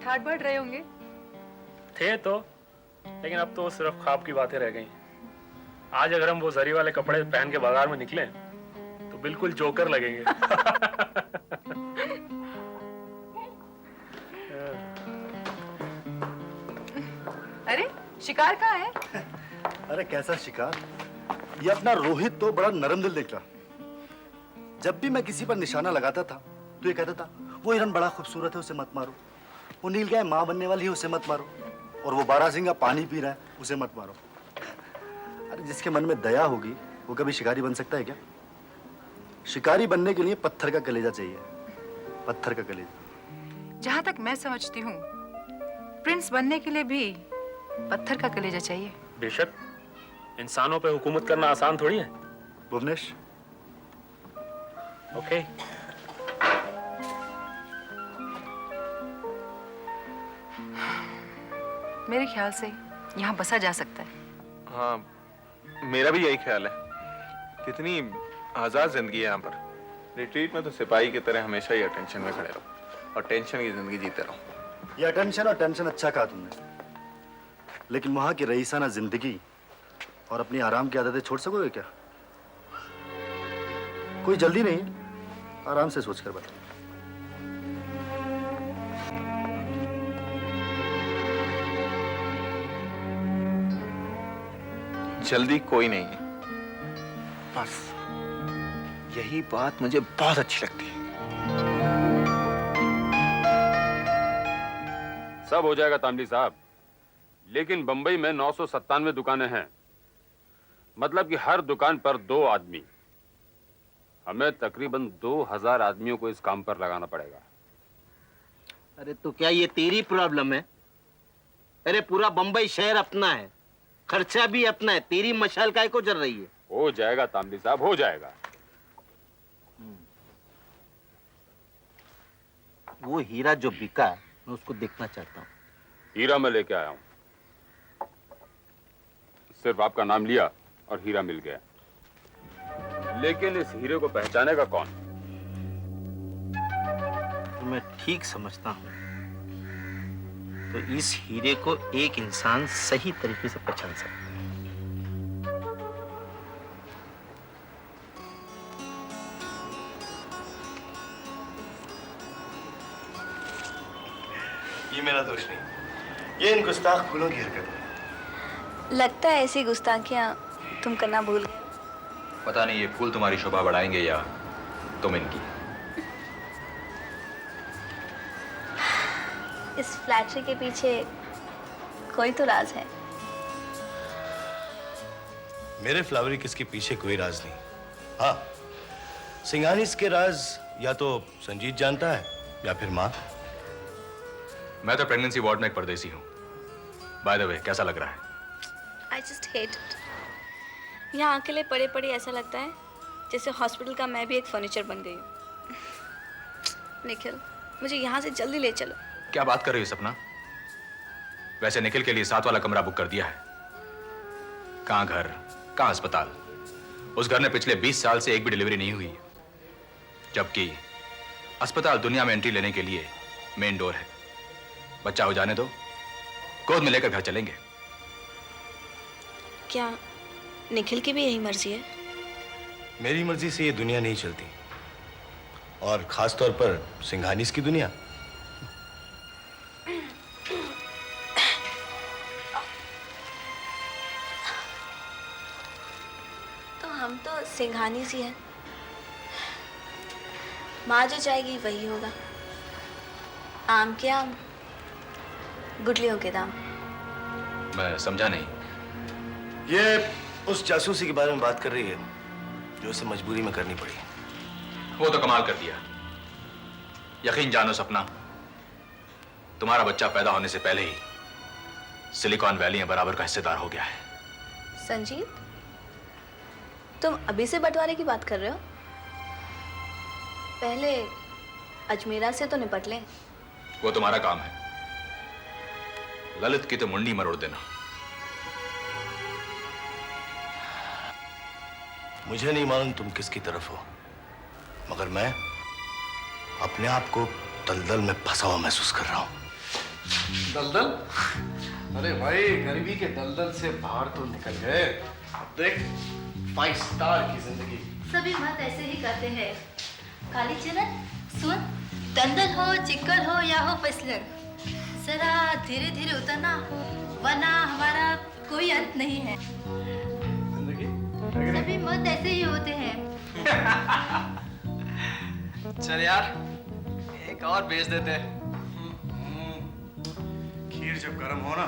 ठाट बाट रहे होंगे। थे तो, लेकिन अब तो सिर्फ ख्वाब की बातें रह गई। आज अगर हम वो जरी वाले कपड़े पहन के बाजार में निकले तो बिल्कुल जोकर लगेंगे। अरे शिकार कहाँ है? अरे कैसा शिकार? ये अपना रोहित तो बड़ा नरम दिल निकला। जब भी मैं किसी पर निशाना लगाता था तो ये कहता था वो हिरन बड़ा खूबसूरत है, उसे मत मारो। वो नीलगाय माँ बनने वाली है, उसे मत मारो। और वो बारहसिंगा पानी पी रहा है, उसे मत मारो। अरे जिसके मन में दया होगी वो कभी शिकारी बन सकता है क्या? शिकारी बनने के लिए पत्थर का कलेजा चाहिए, पत्थर का कलेजा। जहां तक मैं समझती हूँ, प्रिंस बनने के लिए भी पत्थर का कलेजा चाहिए। बेशक, इंसानों पे हुकूमत करना आसान थोड़ी है। भुवनेश, ओके। मेरे ख्याल से यहाँ बसा जा सकता है। हाँ, मेरा भी यही ख्याल है। कितनी आजाद जिंदगी है यहाँ पर। रिट्रीट में तो सिपाही की तरह हमेशा ही अटेंशन में खड़े रहो और टेंशन की जिंदगी जीते रहो। ये अटेंशन और टेंशन अच्छा कहा तुमने, लेकिन वहां की रईसाना जिंदगी और अपनी आराम की आदतें छोड़ सकोगे क्या? कोई जल्दी नहीं है, आराम से सोच कर बता। जल्दी कोई नहीं है, बस यही बात मुझे बहुत अच्छी लगती है। सब हो जाएगा तामली साहब, लेकिन बंबई में 997 दुकानें हैं। मतलब कि हर दुकान पर 2 आदमी। हमें तकरीबन 2000 आदमियों को इस काम पर लगाना पड़ेगा। अरे तो क्या ये तेरी प्रॉब्लम है? अरे पूरा बंबई शहर अपना है, खर्चा भी अपना है, तेरी मशाल काय को जल रही है? हो जाएगा तामली साहब, हो जाएगा। वो हीरा जो बिका, मैं उसको देखना चाहता हूँ। हीरा मैं लेके आया हूं, सिर्फ आपका नाम लिया और हीरा मिल गया। लेकिन इस हीरे को पहचानेगा कौन? तो मैं ठीक समझता हूँ तो इस हीरे को एक इंसान सही तरीके से पहचान सकता है। ये मेरा दोष नहीं, ये इन गुस्ताख फूलों की हरकत है। लगता है ऐसी गुस्ताखियां तुम करना भूल गए। पता नहीं ये फूल तुम्हारी शोभा बढ़ाएंगे या तुम इनकी। इस फ्लैटरी के पीछे कोई तो राज है। मेरे फ्लावरी किस के पीछे कोई राज नहीं। हाँ, सिंघानिस के राज या तो संजीत जानता है या फिर माँ। मैं तो प्रेगनेंसी वार्ड में एक परदेसी हूँ। बाय द वे, कैसा लग रहा है? I just hate it. यहाँ अकेले पड़े पड़े ऐसा लगता है जैसे हॉस्पिटल का मैं भी एक फर्नीचर बन गई हूँ। निखिल, मुझे यहाँ से जल्दी ले चलो। क्या बात कर रही हो सपना? वैसे निखिल के लिए 7 वाला कमरा बुक कर दिया है। कहाँ घर, कहाँ अस्पताल? उस घर में पिछले 20 साल से एक भी डिलीवरी नहीं हुई, जबकि अस्पताल दुनिया में एंट्री लेने के लिए मेन डोर है। बच्चा हो जाने दो, गोद में लेकर घर चलेंगे। क्या निखिल की भी यही मर्जी है? मेरी मर्जी से ये दुनिया नहीं चलती, और खास तौर पर सिंघानिस की दुनिया। तो हम तो सिंघानी सी हैं। माँ जो चाहेगी वही होगा। आम के आम, गुठलियों के दाम। मैं समझा नहीं। ये उस जासूसी के बारे में बात कर रही है जो उसे मजबूरी में करनी पड़ी। वो तो कमाल कर दिया। यकीन जानो सपना, तुम्हारा बच्चा पैदा होने से पहले ही सिलिकॉन वैली में बराबर का हिस्सेदार हो गया है। संजीत, तुम अभी से बंटवारे की बात कर रहे हो? पहले अजमेरा से तो निपट लें। वो तुम्हारा काम है। ललित की तो मुंडी मरोड़ देना। मुझे नहीं मालूम तुम किसकी तरफ हो, मगर मैं अपने आप को दलदल में फंसा हुआ महसूस कर रहा हूं। दलदल? अरे भाई, गरीबी के दलदल से बाहर तो निकल गए। अब देख 5 स्टार की जिंदगी। सभी मत ऐसे ही करते हैं। काली चनन, सुन, दलदल हो, चिक्कड़ हो या हो फिसलन, जरा धीरे धीरे उतरना, वरना हमारा कोई अंत नहीं है। जिंदगी सभी मत ऐसे ही होते हैं। चल यार, एक और बेच देते हैं। खीर जब गर्म हो ना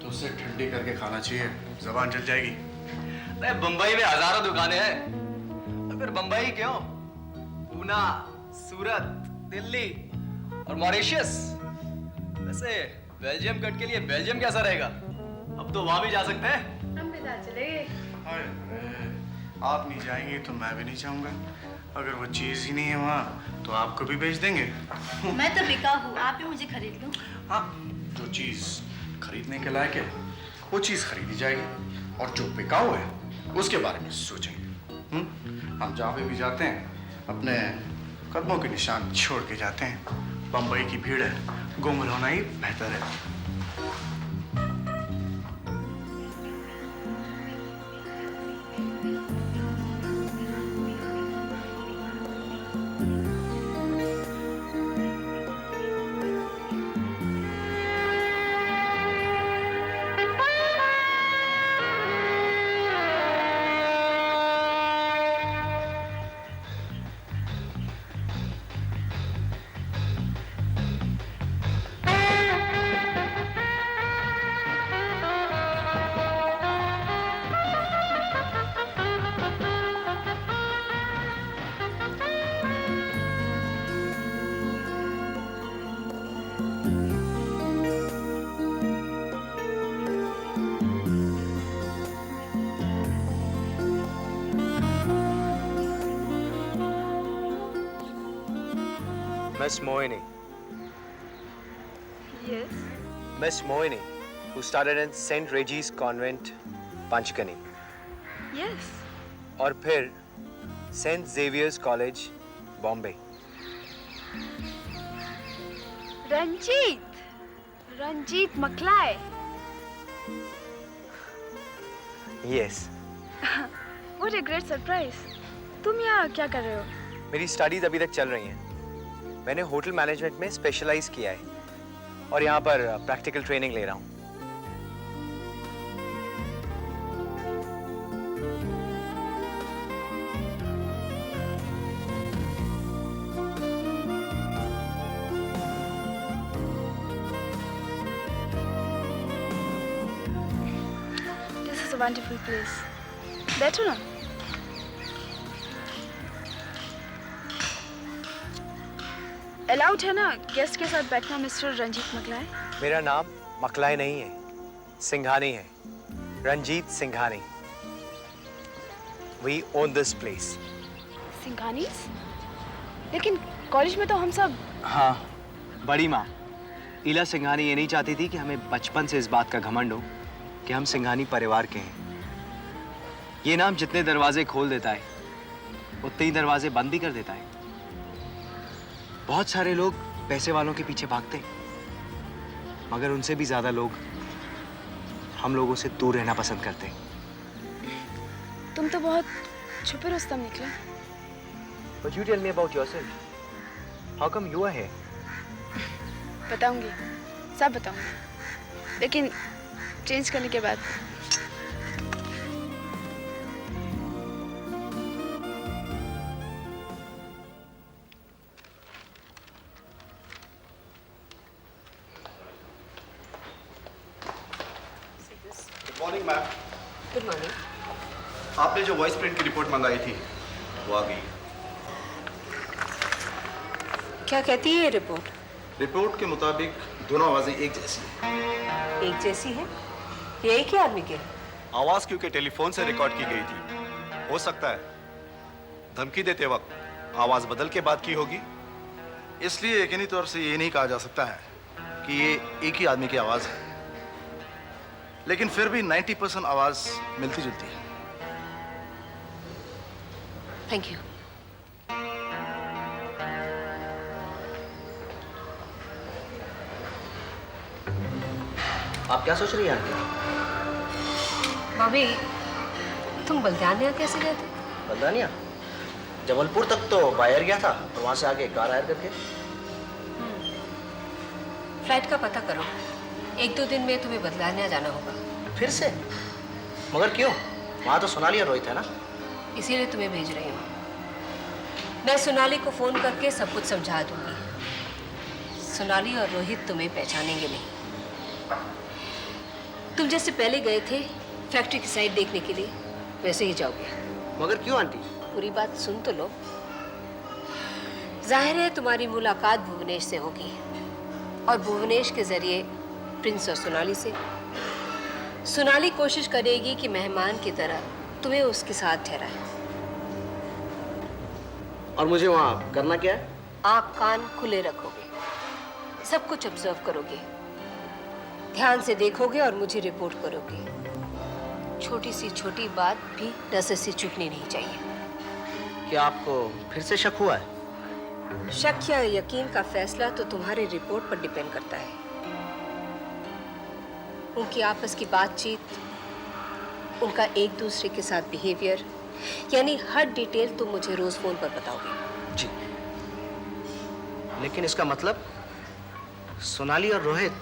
तो उसे ठंडी करके खाना चाहिए, जबान जल जाएगी। अरे बम्बई में हजारों दुकानें हैं, और फिर बम्बई क्यों? पूना, सूरत, दिल्ली और मॉरिशस। वैसे बेल्जियम कट के लिए बेल्जियम कैसा रहेगा? अब तो वहां भी जा सकते हैं। हम भी साथ चले गए। अरे, आप नहीं जाएंगे तो मैं भी नहीं चाहूंगा। अगर वो चीज ही नहीं है वहाँ तो आपको भी बेच देंगे। मैं तो बिका हूँ, आप भी मुझे खरीद लो। हाँ, जो चीज खरीदने के लायक है वो चीज खरीदी जाएगी, और जो बिकाऊ है उसके बारे में सोचेंगे। हम जहाँ पे भी जाते हैं अपने कदमों के निशान छोड़ के जाते हैं। बम्बई की भीड़ है, गुम होना ही बेहतर है। Miss Moini. Yes. Miss Moini, who studied in St. Reggie's Convent, Panchgani. Yes. और फिर St. Xavier's College, Bombay. Ranjit मकलाई। Yes. What a great surprise. तुम यहाँ क्या कर रहे हो? मेरी स्टडीज अभी तक चल रही हैं। मैंने होटल मैनेजमेंट में स्पेशलाइज किया है और यहाँ पर प्रैक्टिकल ट्रेनिंग ले रहा हूँ। This is a wonderful place. बैठो ना। अलाउड है ना गेस्ट के साथ बैठना मिस्टर रंजीत मकलाई? मेरा नाम मकलाई नहीं है, सिंघानी है। Ranjit Singhani. We own this place. सिंघानीज? लेकिन कॉलेज में तो हम सब। हाँ, बड़ी माँ ईला सिंघानी ये नहीं चाहती थी कि हमें बचपन से इस बात का घमंड हो कि हम सिंघानी परिवार के हैं। ये नाम जितने दरवाजे खोल देता है उतने ही दरवाजे बंद भी कर देता है। बहुत सारे लोग पैसे वालों के पीछे भागते हैं, मगर उनसे भी ज्यादा लोग हम लोगों से दूर रहना पसंद करते हैं। तुम तो बहुत छुपे रुस्तम निकले। But you tell me about yourself. How come you are here? बताऊंगी, सब बताऊंगी, लेकिन चेंज करने के बाद। Morning ma'am. Good morning. आपने जो वॉइस प्रिंट की रिपोर्ट मंगाई थी वो आ गई। क्या कहती है ये रिपोर्ट? रिपोर्ट के मुताबिक दोनों आवाजें एक जैसी हैं। एक जैसी है? ये एक ही आदमी के? आवाज क्योंकि टेलीफोन से रिकॉर्ड की गई थी, हो सकता है धमकी देते वक्त आवाज बदल के बात की होगी, इसलिए यकीनी तौर से ये नहीं कहा जा सकता है कि ये एक ही आदमी की आवाज है। लेकिन फिर भी 90% आवाज मिलती जुलती है। Thank you. आप क्या सोच रही हैं आंटी? भाभी, तुम बल्दियानिया कैसे गए थे? बल्दानिया? जबलपुर तक तो बाहर गया था और वहां से आगे कार हायर करके। फ्लाइट का पता करो। 1-2 दिन में तुम्हें बल्दियानिया जाना होगा। फिर से? मगर क्यों? वहां तो सोनाली और रोहित है ना। इसीलिए तुम्हें भेज रही हूँ। मैं सोनाली को फोन करके सब कुछ समझा दूंगी। सोनाली और रोहित तुम्हें पहचानेंगे नहीं। तुम जैसे पहले गए थे फैक्ट्री की साइड देखने के लिए, वैसे ही जाओगे। मगर क्यों आंटी? पूरी बात सुन तो लो। जाहिर है तुम्हारी मुलाकात भुवनेश से होगी और भुवनेश के जरिए प्रिंस और सोनाली से। सोनाली कोशिश करेगी कि मेहमान की तरह तुम्हें उसके साथ ठहराए। और मुझे वहां करना क्या है? आँख कान खुले रखोगे, सब कुछ ऑब्जर्व करोगे, ध्यान से देखोगे और मुझे रिपोर्ट करोगे। छोटी सी छोटी बात भी नजर से चूकनी नहीं चाहिए। क्या आपको फिर से शक हुआ है? शक या यकीन का फैसला तो तुम्हारी रिपोर्ट पर डिपेंड करता है। उनकी आपस की बातचीत, उनका एक दूसरे के साथ बिहेवियर, यानी हर डिटेल तुम मुझे रोज फोन पर बताओगे। जी। लेकिन इसका मतलब सोनाली और रोहित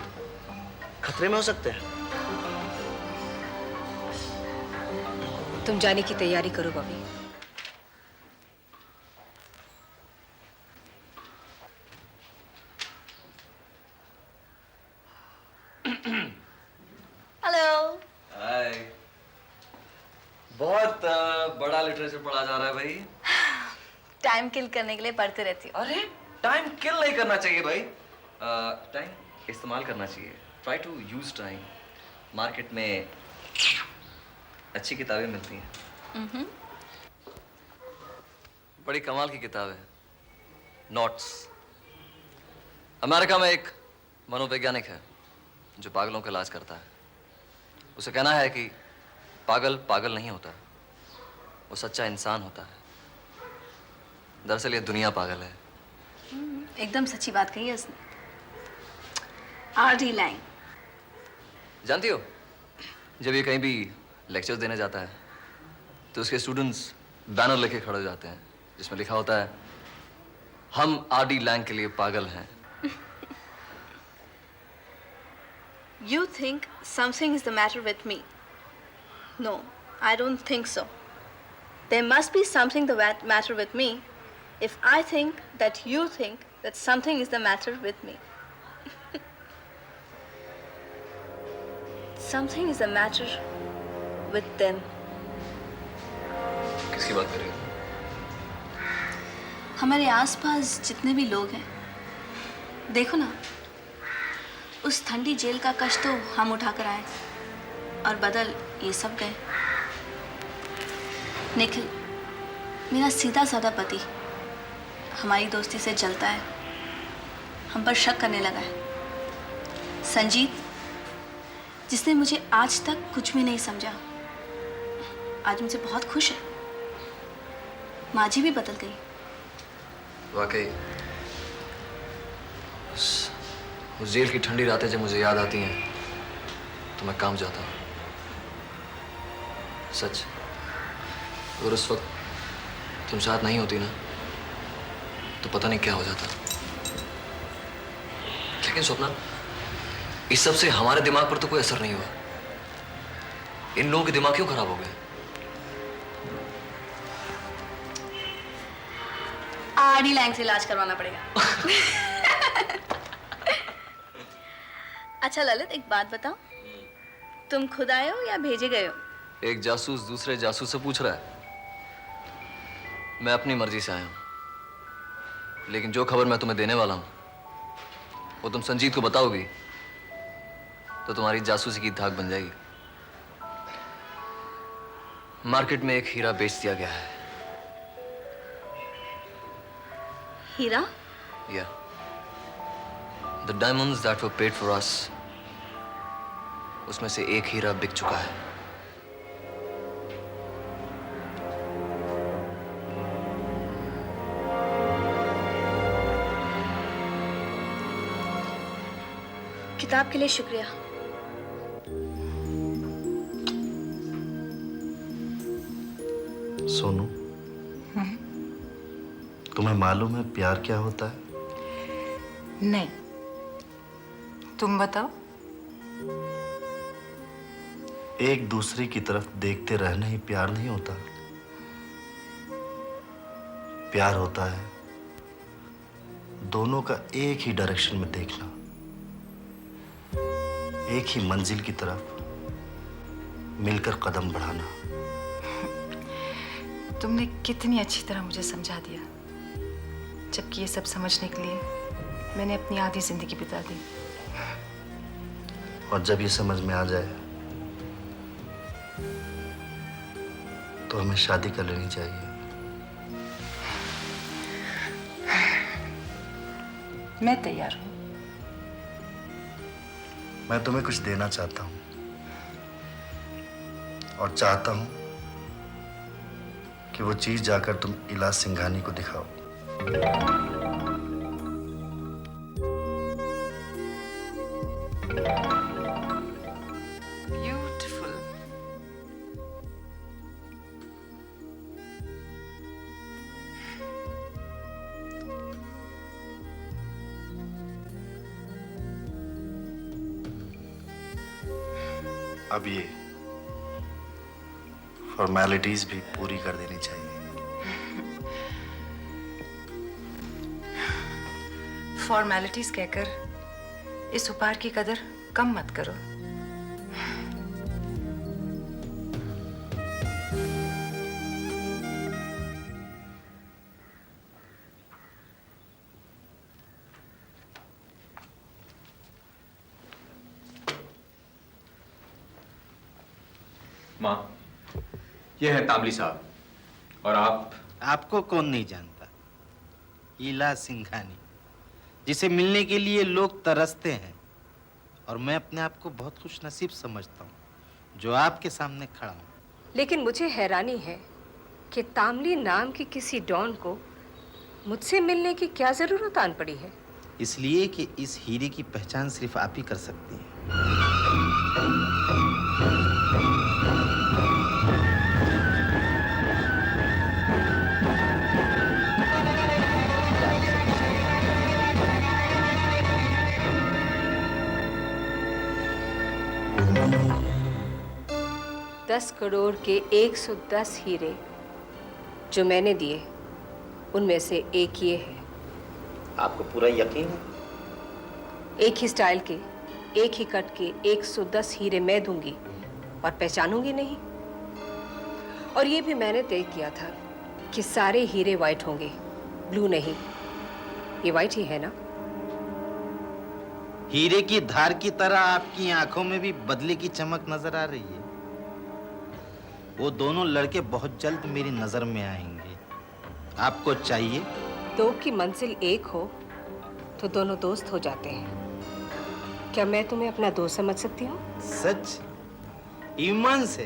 खतरे में हो सकते हैं। तुम जाने की तैयारी करो बॉबी। हेलो। हाय। बहुत बड़ा लिटरेचर पढ़ा जा रहा है भाई। टाइम किल करने के लिए पढ़ते रहती हूँ। अरे टाइम किल नहीं करना चाहिए भाई, टाइम इस्तेमाल करना चाहिए। Try to use time. Market में अच्छी किताबें मिलती हैं। बड़ी कमाल की किताब है, नोट्स। अमेरिका में एक मनोवैज्ञानिक है जो पागलों का इलाज करता है। उसे कहना है कि पागल पागल नहीं होता, वो सच्चा इंसान होता है। दरअसल ये दुनिया पागल है। एकदम सच्ची बात कही है उसने। R.D. लैंग। जानती हो, जब ये कहीं भी लेक्चर देने जाता है तो उसके स्टूडेंट्स बैनर लेके खड़े हो जाते हैं जिसमें लिखा होता है, हम R.D. लैंग के लिए पागल हैं। You think something is the matter with me? No, I don't think so. There must be something the matter with me if I think that you think that something is the matter with me. Something is the matter with them. किसकी बात कर रही हो? हमारे आसपास जितने भी लोग हैं, देखो ना, उस ठंडी जेल का कष्ट तो हम उठाकर आए और बदल ये सब गए। निखिल, मेरा सीधा साधा पति हमारी दोस्ती से जलता है, हम पर शक करने लगा है। संजीत, जिसने मुझे आज तक कुछ भी नहीं समझा, आज मुझसे बहुत खुश है। माजी भी बदल गई। वाकई उस जेल की ठंडी रातें जब मुझे याद आती हैं तो मैं कांप जाता हूँ। सच, अगर उस वक्त तुम साथ नहीं होती ना तो पता नहीं क्या हो जाता। लेकिन स्वप्ना, इस सब से हमारे दिमाग पर तो कोई असर नहीं हुआ। इन लोगों के दिमाग क्यों खराब हो गए? R.D. लैंग से इलाज करवाना पड़ेगा। अच्छा ललित, एक बात बताओ, तुम खुद आए हो या भेजे गए हो? एक जासूस दूसरे जासूस से पूछ रहा है। मैं अपनी मर्जी से आया हूं, लेकिन जो खबर मैं तुम्हें देने वाला हूं वो तुम संजीत को बताओगी तो तुम्हारी जासूसी की धाक बन जाएगी। मार्केट में एक हीरा बेच दिया गया है। हीरा? Yeah. The diamonds that were paid for us, उसमें से एक हीरा बिक चुका है। किताब के लिए शुक्रिया। सोनू, तुम्हें मालूम है प्यार क्या होता है? नहीं, तुम बताओ। एक दूसरे की तरफ देखते रहना ही प्यार नहीं होता। प्यार होता है दोनों का एक ही डायरेक्शन में देखना, एक ही मंजिल की तरफ मिलकर कदम बढ़ाना। तुमने कितनी अच्छी तरह मुझे समझा दिया, जबकि ये सब समझने के लिए मैंने अपनी आधी जिंदगी बिता दी। और जब ये समझ में आ जाए तो हमें शादी कर लेनी चाहिए। मैं तैयार हूँ। मैं तुम्हें कुछ देना चाहता हूँ और चाहता हूँ कि वो चीज जाकर तुम इला सिंघानी को दिखाओ। ब्यूटीफुल। अब ये फॉर्मेलिटीज भी पूरी कर देनी चाहिए। फॉर्मेलिटीज कहकर इस उपहार की कदर कम मत करो। माँ, ये है तामली साहब और आप। आपको कौन नहीं जानता? इला सिंघानी, जिसे मिलने के लिए लोग तरसते हैं। और मैं अपने आप को बहुत खुश नसीब समझता हूँ जो आपके सामने खड़ा हूँ। लेकिन मुझे हैरानी है कि तामली नाम की किसी डॉन को मुझसे मिलने की क्या जरूरत आन पड़ी है। इसलिए कि इस हीरे की पहचान सिर्फ आप ही कर सकती हैं। 10 करोड़ के 110 हीरे जो मैंने दिए, उनमें से एक ये है। आपको पूरा यकीन है? एक ही स्टाइल के, एक ही कट के 110 हीरे मैं दूंगी और पहचानूंगी नहीं। और ये भी मैंने तय किया था कि सारे हीरे वाइट होंगे, ब्लू नहीं। ये वाइट ही है ना? हीरे की धार की तरह आपकी आंखों में भी बदले की चमक नजर आ रही है। वो दोनों लड़के बहुत जल्द मेरी नजर में आएंगे। आपको चाहिए? दो की मंजिल एक हो तो दोनों दोस्त हो जाते हैं। क्या मैं तुम्हें अपना दोस्त समझ सकती हूँ? सच? ईमान से?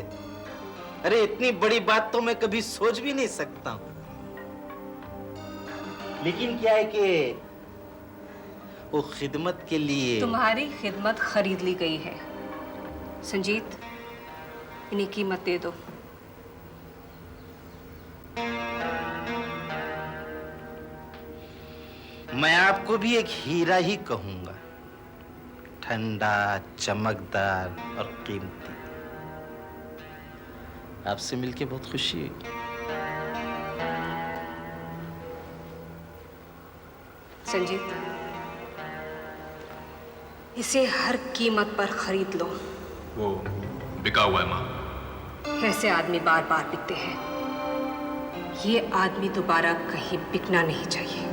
अरे इतनी बड़ी बात तो मैं कभी सोच भी नहीं सकता हूँ। लेकिन क्या है कि वो खिदमत के लिए तुम्हारी खिदमत खरीद ली गई है। संजीत, इन्हें कीमत दे दो। मैं आपको भी एक हीरा ही कहूंगा, ठंडा, चमकदार और कीमती। आपसे मिलके बहुत खुशी हुई। संजीत, इसे हर कीमत पर खरीद लो। वो बिका हुआ है माँ। ऐसे आदमी बार बार बिकते हैं। ये आदमी दोबारा कहीं बिकना नहीं चाहिए।